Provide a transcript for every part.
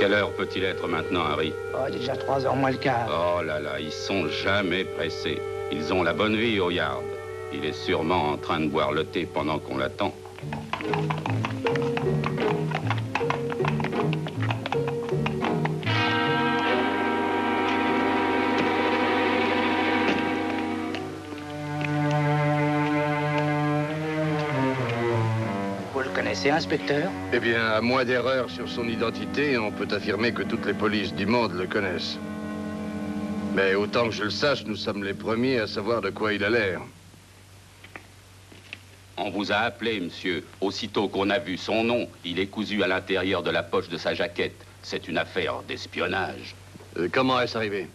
Quelle heure peut-il être maintenant, Harry? Oh, il est déjà 3 heures moins le quart. Oh là là, ils sont jamais pressés. Ils ont la bonne vie au yard. Il est sûrement en train de boire le thé pendant qu'on l'attend. Vous le connaissez, inspecteur? Eh bien, à moins d'erreurs sur son identité, on peut affirmer que toutes les polices du monde le connaissent. Mais autant que je le sache, nous sommes les premiers à savoir de quoi il a l'air. On vous a appelé, monsieur. Aussitôt qu'on a vu son nom, il est cousu à l'intérieur de la poche de sa jaquette. C'est une affaire d'espionnage. Comment est-ce arrivé?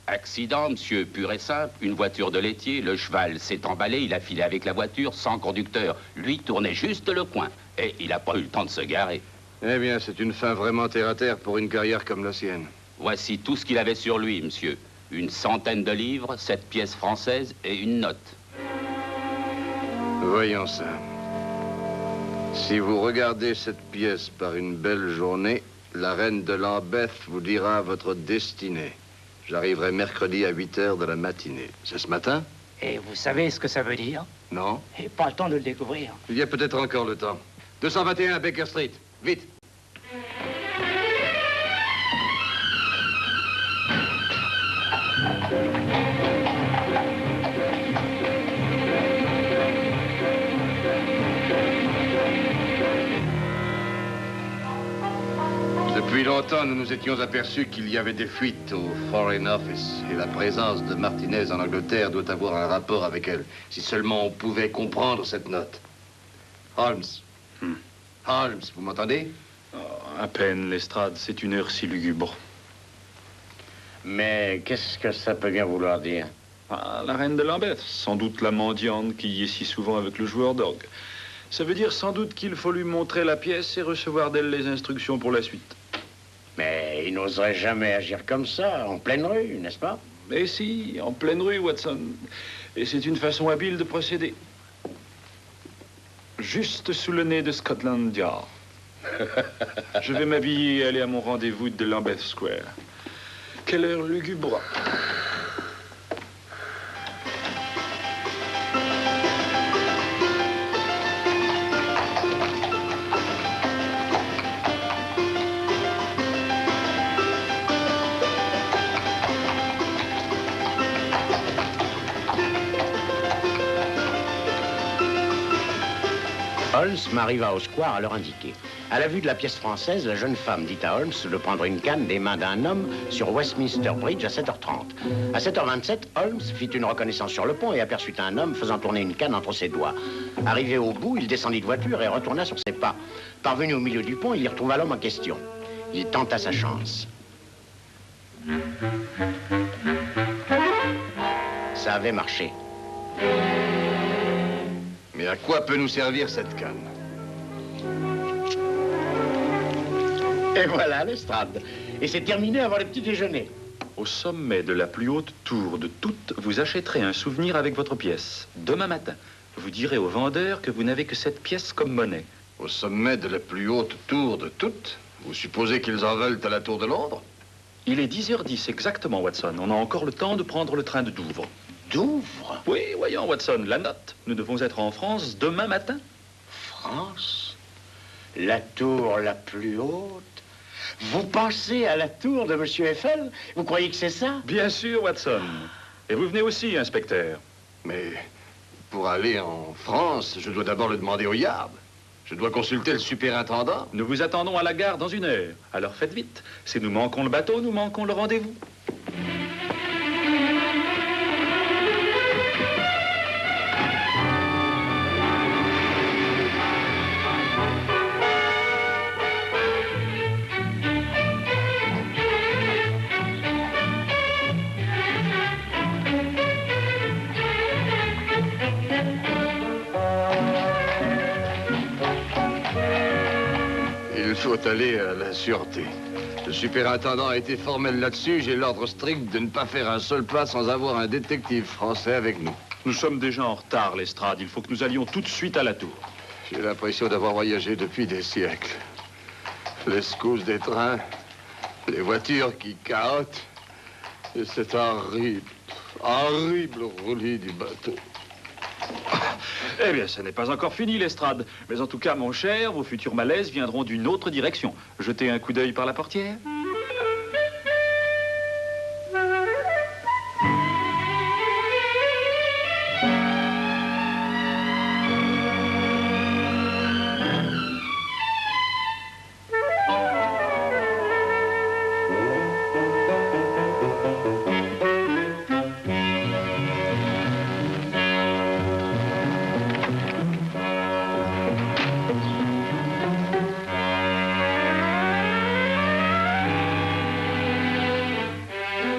Accident, monsieur, pur et simple. Une voiture de laitier, le cheval s'est emballé, il a filé avec la voiture sans conducteur. Lui tournait juste le coin et il n'a pas eu le temps de se garer. Eh bien, c'est une fin vraiment terre-à-terre pour une carrière comme la sienne. Voici tout ce qu'il avait sur lui, monsieur. Une centaine de livres, 7 pièces françaises et une note. Voyons ça. Si vous regardez cette pièce par une belle journée, la reine de Lambeth vous dira votre destinée. J'arriverai mercredi à 8 heures de la matinée. C'est ce matin? Et vous savez ce que ça veut dire? Non. Et pas le temps de le découvrir. Il y a peut-être encore le temps. 221 Baker Street. Vite. Depuis longtemps, nous nous étions aperçus qu'il y avait des fuites au Foreign Office. Et la présence de Martinez en Angleterre doit avoir un rapport avec elle. Si seulement on pouvait comprendre cette note. Holmes. Holmes, vous m'entendez? Oh, à peine, Lestrade. C'est une heure si lugubre. Mais qu'est-ce que ça peut bien vouloir dire? Ah, la reine de Lambeth. Sans doute la mendiante qui y est si souvent avec le joueur d'orgue. Ça veut dire sans doute qu'il faut lui montrer la pièce et recevoir d'elle les instructions pour la suite. Mais il n'oserait jamais agir comme ça, en pleine rue, n'est-ce pas? Mais si, en pleine rue, Watson. Et c'est une façon habile de procéder. Juste sous le nez de Scotland Yard. Je vais m'habiller et aller à mon rendez-vous de Lambeth Square. Quelle heure lugubre. Holmes m'arriva au square à l'heure indiquée. À la vue de la pièce française, la jeune femme dit à Holmes de prendre une canne des mains d'un homme sur Westminster Bridge à 7h30. À 7h27, Holmes fit une reconnaissance sur le pont et aperçut un homme faisant tourner une canne entre ses doigts. Arrivé au bout, il descendit de voiture et retourna sur ses pas. Parvenu au milieu du pont, il y retrouva l'homme en question. Il tenta sa chance. Ça avait marché. Mais à quoi peut nous servir cette canne? Et voilà, Lestrade. Et c'est terminé avant le petit déjeuner. Au sommet de la plus haute tour de toutes, vous achèterez un souvenir avec votre pièce. Demain matin, vous direz au vendeur que vous n'avez que cette pièce comme monnaie. Au sommet de la plus haute tour de toutes? Vous supposez qu'ils en veulent à la tour de Londres? Il est 10h10 exactement, Watson. On a encore le temps de prendre le train de Douvres. Douvres? Oui, voyons, Watson, la note. Nous devons être en France demain matin. France? La tour la plus haute? Vous pensez à la tour de Monsieur Eiffel? Vous croyez que c'est ça? Bien sûr, Watson. Et vous venez aussi, inspecteur. Mais pour aller en France, je dois d'abord le demander au yard. Je dois consulter le superintendant. Nous vous attendons à la gare dans 1 heure. Alors faites vite. Si nous manquons le bateau, nous manquons le rendez-vous. Il faut aller à la sûreté. Le superintendant a été formel là-dessus. J'ai l'ordre strict de ne pas faire un seul pas sans avoir un détective français avec nous. Nous sommes déjà en retard, Lestrade. Il faut que nous allions tout de suite à la tour. J'ai l'impression d'avoir voyagé depuis des siècles. L'escousse des trains, Les voitures qui carottent. Et cet horrible, horrible roulis du bateau. Eh bien, ce n'est pas encore fini, l'estrade. Mais en tout cas, mon cher, vos futurs malaises viendront d'une autre direction. Jetez un coup d'œil par la portière.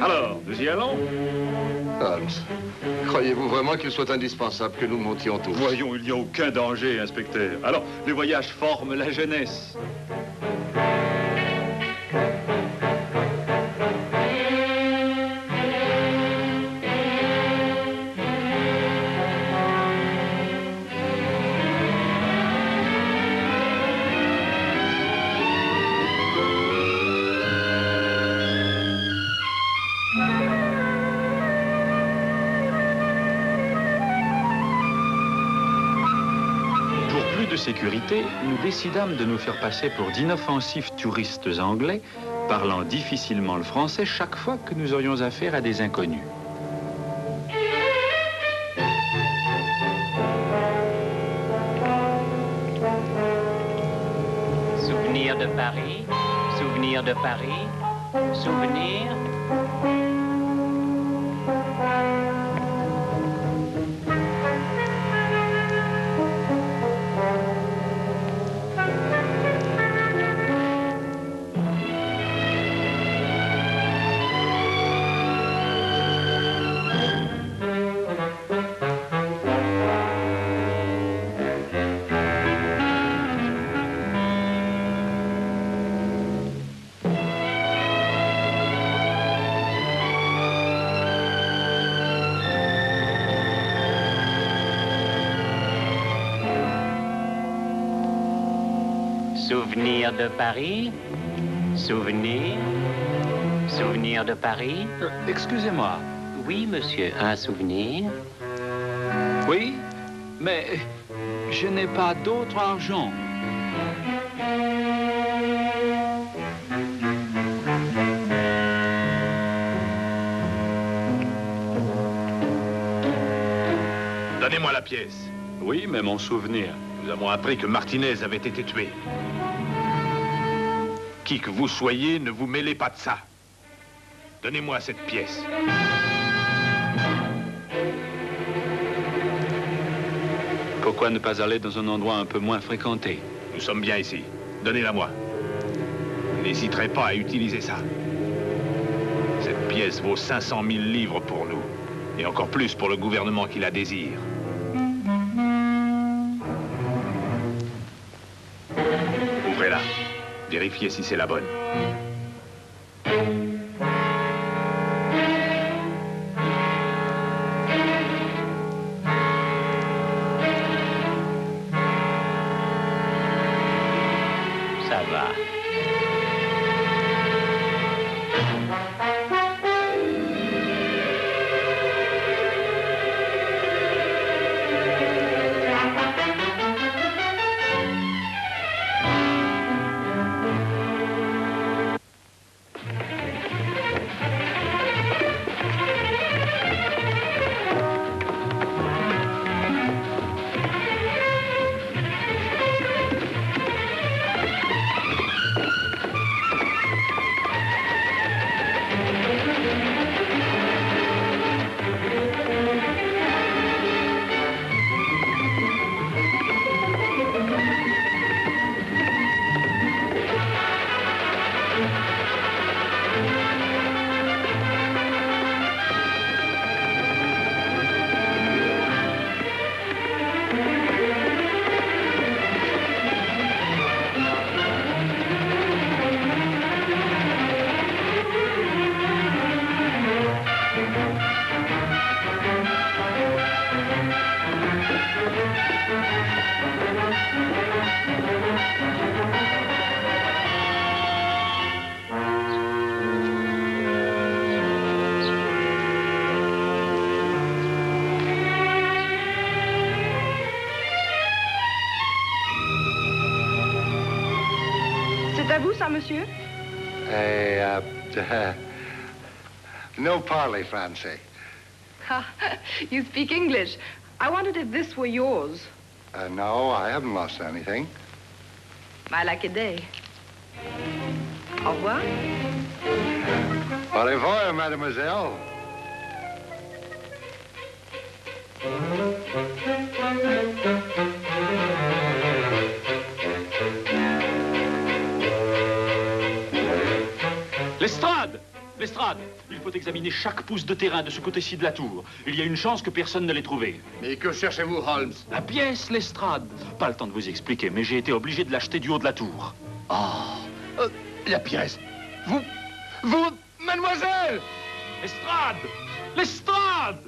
Alors, nous y allons? Holmes, croyez-vous vraiment qu'il soit indispensable que nous montions tous? Voyons, il n'y a aucun danger, inspecteur. Alors, les voyages forment la jeunesse. Sécurité, nous décidâmes de nous faire passer pour d'inoffensifs touristes anglais, parlant difficilement le français chaque fois que nous aurions affaire à des inconnus. Souvenir de Paris, souvenir de Paris, souvenir. Souvenir de Paris, souvenir, souvenir de Paris. Excusez-moi. Oui, monsieur, un souvenir. Oui, mais je n'ai pas d'autre argent. Donnez-moi la pièce. Oui, mais mon souvenir. Nous avons appris que Martinez avait été tué. Qui que vous soyez, ne vous mêlez pas de ça. Donnez-moi cette pièce. Pourquoi ne pas aller dans un endroit un peu moins fréquenté? Nous sommes bien ici. Donnez-la-moi. N'hésiterez pas à utiliser ça. Cette pièce vaut 500 000 livres pour nous. Et encore plus pour le gouvernement qui la désire. Ouvrez-la. Vérifiez si c'est la bonne. Ça va. C'est à vous, ça, monsieur? No parlez français. Ha, you speak English. I wondered if this were yours. No, I haven't lost anything. I like a day. Au revoir. Au revoir, mademoiselle. Lestrade! Lestrade! Il faut examiner chaque pouce de terrain de ce côté-ci de la tour. Il y a une chance que personne ne l'ait trouvé. Mais que cherchez-vous, Holmes? La pièce, Lestrade. Pas le temps de vous expliquer, mais j'ai été obligé de l'acheter du haut de la tour. Oh, la pièce. Vous, mademoiselle! Lestrade! Lestrade!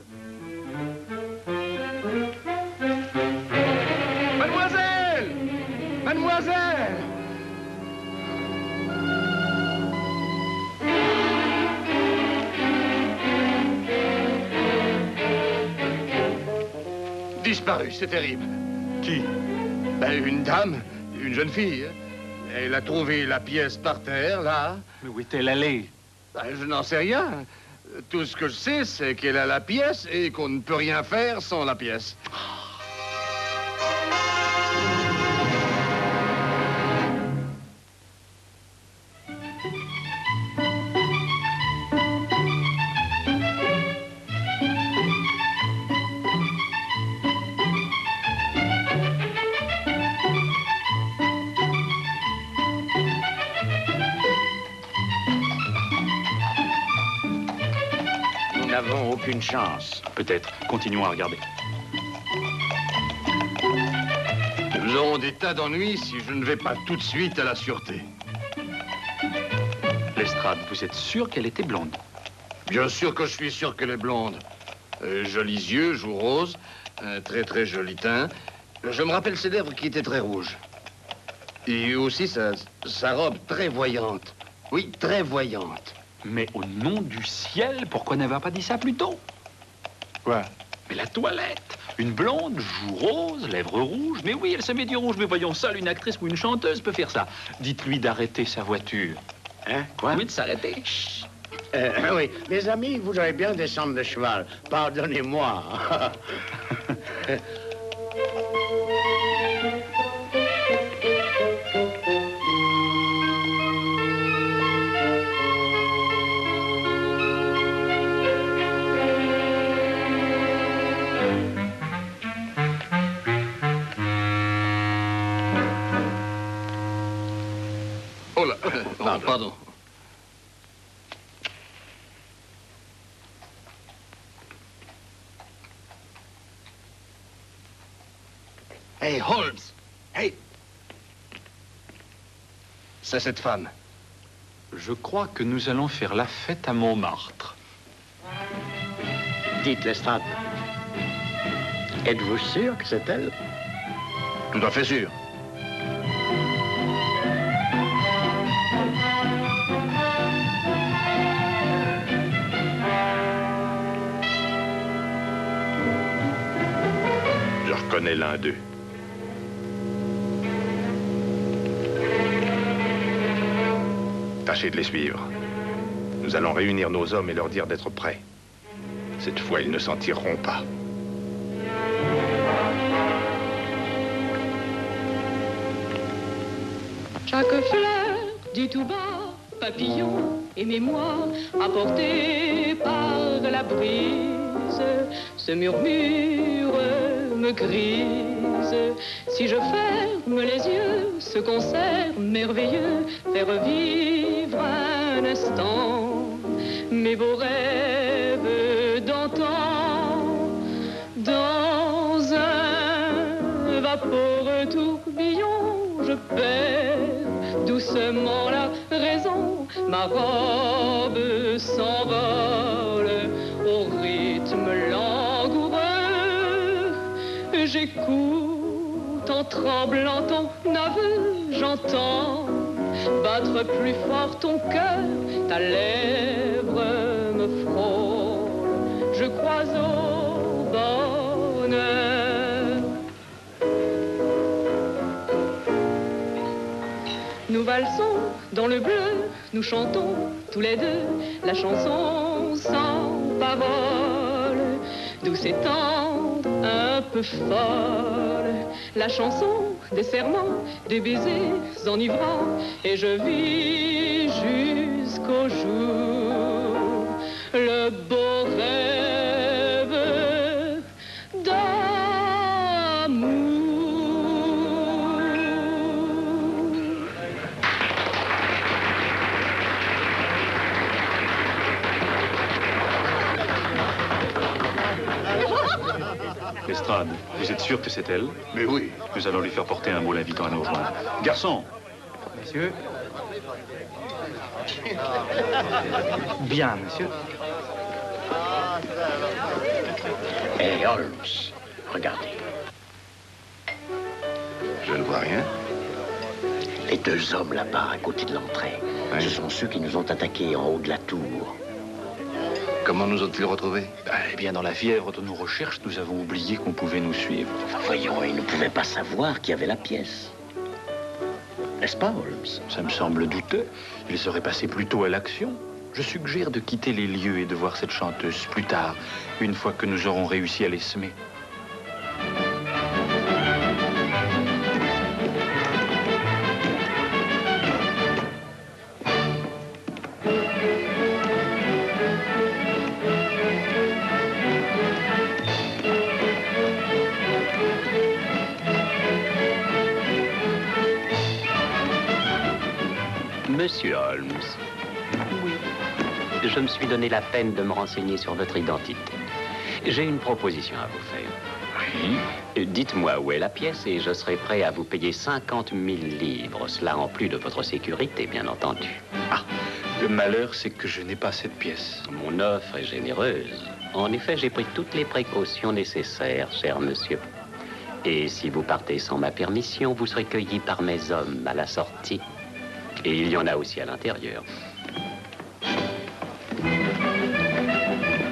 Mademoiselle! Mademoiselle! Disparu, c'est terrible. Qui? Ben, une dame, une jeune fille. Elle a trouvé la pièce par terre, là. Mais où est-elle allée? Ben, je n'en sais rien. Tout ce que je sais, c'est qu'elle a la pièce et qu'on ne peut rien faire sans la pièce. Nous n'avons aucune chance. Peut-être. Continuons à regarder. Nous aurons des tas d'ennuis si je ne vais pas tout de suite à la sûreté. Lestrade, vous êtes sûr qu'elle était blonde? Bien sûr que je suis sûr qu'elle est blonde. Jolis yeux, joues roses, un très très joli teint. Je me rappelle ses lèvres qui étaient très rouges. Et aussi sa robe très voyante. Oui, très voyante. Mais au nom du ciel, pourquoi n'avez-vous pas dit ça plus tôt? Quoi? Mais la toilette! Une blonde, joues roses, lèvres rouges. Mais oui, elle se met du rouge. Mais voyons, seule une actrice ou une chanteuse peut faire ça. Dites-lui d'arrêter sa voiture. Hein? Quoi? Oui, de s'arrêter. Oui, mes amis, vous allez bien descendre de cheval. Pardonnez-moi. Oh là, pardon. Hey, Holmes! Hey! C'est cette femme. Je crois que nous allons faire la fête à Montmartre. Dites, Lestrade, êtes-vous sûr que c'est elle? Tout à fait sûr. Je reconnais l'un d'eux. Tâchez de les suivre. Nous allons réunir nos hommes et leur dire d'être prêts. Cette fois, ils ne s'en tireront pas. Chaque fleur dit tout bas, papillon et mémoire, apportés par la brise, ce murmure me grise. Si je ferme les yeux, ce concert merveilleux fait revivre un instant mes beaux rêves d'antan. Dans un vaporeux tourbillon, je perds doucement la raison. Ma robe s'envole au rythme langoureux. J'écoute en tremblant ton aveu, j'entends battre plus fort ton cœur, ta lèvre me frôle, je crois au bonheur. nous valsons dans le bleu, nous chantons tous les deux la chanson sans parole, douce et tendre, un peu folle, la chanson des serments, des baisers enivrants, et je vis jusqu'au jour le beau rêve d'amour. Lestrade, vous êtes sûr que c'est elle? Mais oui. Nous allons lui faire porter un mot l'invitant à nous rejoindre. Garçon! Monsieur. Bien, monsieur. Hé, Holmes, regardez. Je ne vois rien. Les deux hommes là-bas, à côté de l'entrée, ce sont ceux qui nous ont attaqués en haut de la tour. Comment nous ont-ils retrouvés? Eh bien, dans la fièvre de nos recherches, nous avons oublié qu'on pouvait nous suivre. Enfin, voyons, ils ne pouvaient pas savoir qui avait la pièce. N'est-ce pas, Holmes? Ça me semble douteux. Ils seraient passés plus tôt à l'action. Je suggère de quitter les lieux et de voir cette chanteuse plus tard, une fois que nous aurons réussi à les semer. Monsieur Holmes. Oui. Je me suis donné la peine de me renseigner sur votre identité. J'ai une proposition à vous faire. Oui. Dites-moi où est la pièce et je serai prêt à vous payer 50 000 livres. Cela en plus de votre sécurité, bien entendu. Ah, le malheur, c'est que je n'ai pas cette pièce. Mon offre est généreuse. En effet, j'ai pris toutes les précautions nécessaires, cher monsieur. Et si vous partez sans ma permission, vous serez cueilli par mes hommes à la sortie. Et il y en a aussi à l'intérieur.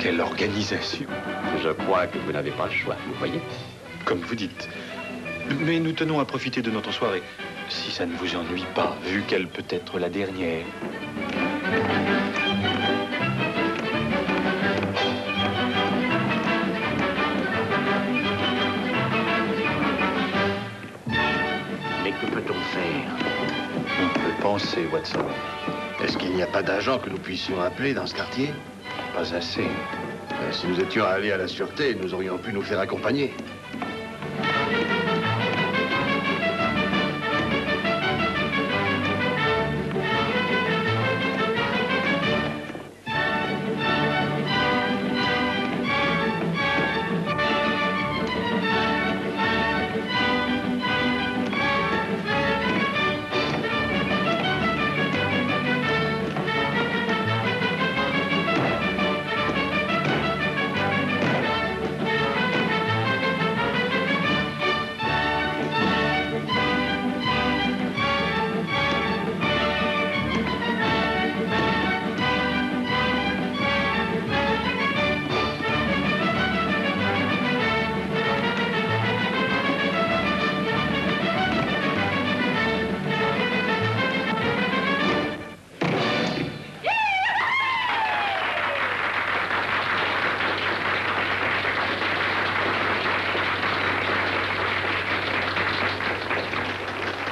Quelle organisation! Je crois que vous n'avez pas le choix, vous voyez? Comme vous dites. Mais nous tenons à profiter de notre soirée. Si ça ne vous ennuie pas, vu qu'elle peut être la dernière. Mais que peut-on faire? On peut penser, Watson. Est-ce qu'il n'y a pas d'agent que nous puissions appeler dans ce quartier? Pas assez. Si nous étions allés à la sûreté, nous aurions pu nous faire accompagner.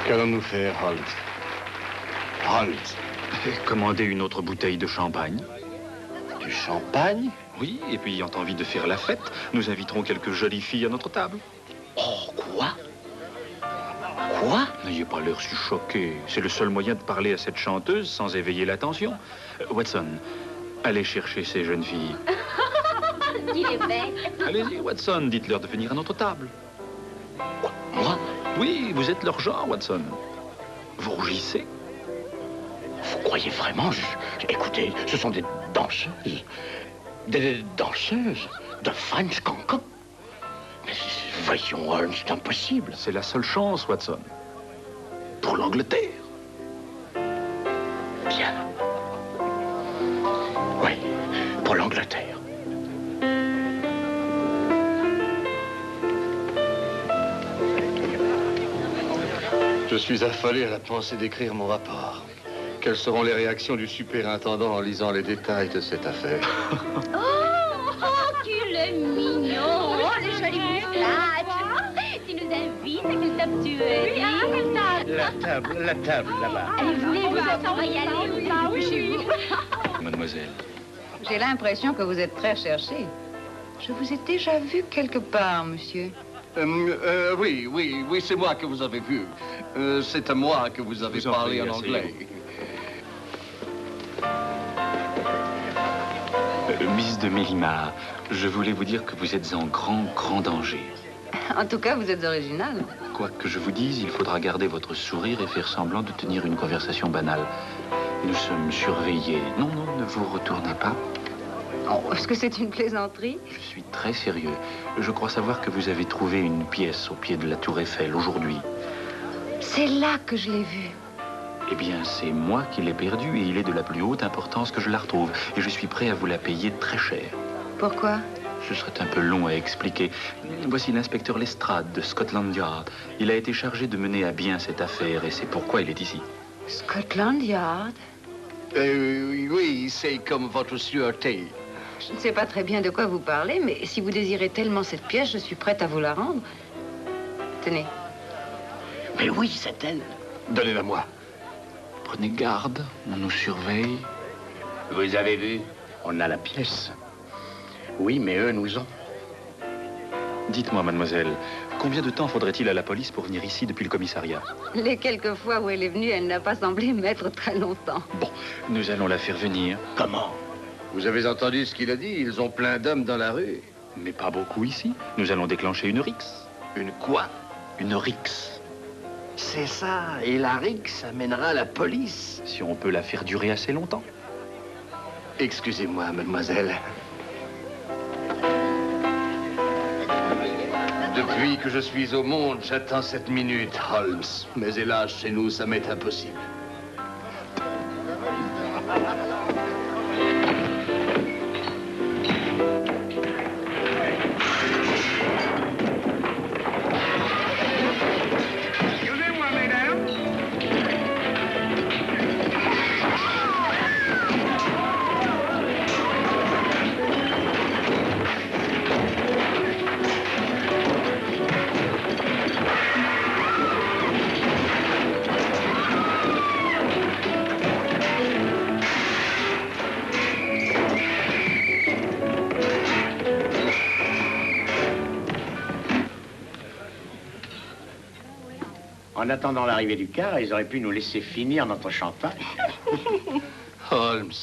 Qu'allons-nous faire, Holt? Holt? Commander une autre bouteille de champagne. Du champagne? Oui, et puis ayant envie de faire la fête, nous inviterons quelques jolies filles à notre table. Oh, quoi? Quoi? N'ayez pas l'air si choqué. C'est le seul moyen de parler à cette chanteuse sans éveiller l'attention. Watson, allez chercher ces jeunes filles. Il est bête. Allez-y, Watson, dites-leur de venir à notre table. Quoi? Moi? Oui, vous êtes leur genre, Watson. Vous rougissez? Vous croyez vraiment? Écoutez, ce sont des danseuses. Des danseuses de French Cancan. Mais voyons, Holmes, c'est impossible. C'est la seule chance, Watson. Pour l'Angleterre. Bien. Oui, pour l'Angleterre. Je Je suis affolé à la pensée d'écrire mon rapport. Quelles seront les réactions du superintendant en lisant les détails de cette affaire? Qu'il est mignon. Oh, les jolies moustaches. Tu nous invites à quelle table tu es? La table, là-bas. Allez, venez, on va y aller. Chez vous. Mademoiselle. J'ai l'impression que vous êtes très recherché. Je vous ai déjà vu quelque part, monsieur. Oui, c'est moi que vous avez vu. C'est à moi que vous avez parlé en anglais. Miss de Mélimar, je voulais vous dire que vous êtes en grand danger. En tout cas, vous êtes original. Quoi que je vous dise, il faudra garder votre sourire et faire semblant de tenir une conversation banale. Nous sommes surveillés. Non, ne vous retournez pas. Oh, est-ce que c'est une plaisanterie? Je suis très sérieux. Je crois savoir que vous avez trouvé une pièce au pied de la Tour Eiffel aujourd'hui. C'est là que je l'ai vue. Eh bien, c'est moi qui l'ai perdue et il est de la plus haute importance que je la retrouve. Et je suis prêt à vous la payer très cher. Pourquoi? Ce serait un peu long à expliquer. Voici l'inspecteur Lestrade de Scotland Yard. Il a été chargé de mener à bien cette affaire et c'est pourquoi il est ici. Scotland Yard? Oui, c'est comme votre sûreté. Je ne sais pas très bien de quoi vous parlez, mais si vous désirez tellement cette pièce, je suis prête à vous la rendre. Tenez. Mais oui, c'est elle. Donnez-la moi. Prenez garde, on nous surveille. Vous avez vu? On a la pièce. Oui, mais eux nous ont. Dites-moi, mademoiselle, combien de temps faudrait-il à la police pour venir ici depuis le commissariat? Les quelques fois où elle est venue, elle n'a pas semblé mettre très longtemps. Bon, nous allons la faire venir. Comment? Vous avez entendu ce qu'il a dit? Ils ont plein d'hommes dans la rue. Mais pas beaucoup ici. Nous allons déclencher une rixe. Une quoi? Une rixe. C'est ça. Et la rixe amènera la police. Si on peut la faire durer assez longtemps. Excusez-moi, mademoiselle. Depuis que je suis au monde, j'attends cette minute, Holmes. Mais hélas, chez nous, ça m'est impossible. En attendant l'arrivée du car, ils auraient pu nous laisser finir notre champagne. Holmes,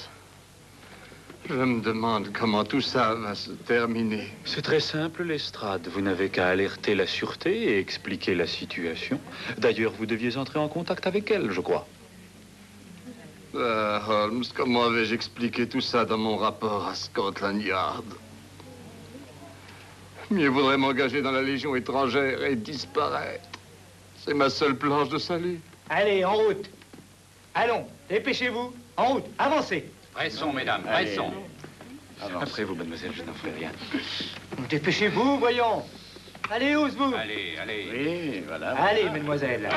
je me demande comment tout ça va se terminer. C'est très simple, Lestrade. Vous n'avez qu'à alerter la sûreté et expliquer la situation. D'ailleurs, vous deviez entrer en contact avec elle, je crois. Holmes, comment vais-je expliquer tout ça dans mon rapport à Scotland Yard? Mieux vaudrait m'engager dans la Légion étrangère et disparaître. C'est ma seule planche de salut. Allez, en route. Allons, dépêchez-vous. En route, avancez. Pressons, mesdames, pressons. Après vous, mademoiselle, je n'en ferai rien. Dépêchez-vous, voyons. Allez, Ousbou. Allez. Oui, voilà. Allez, mademoiselle.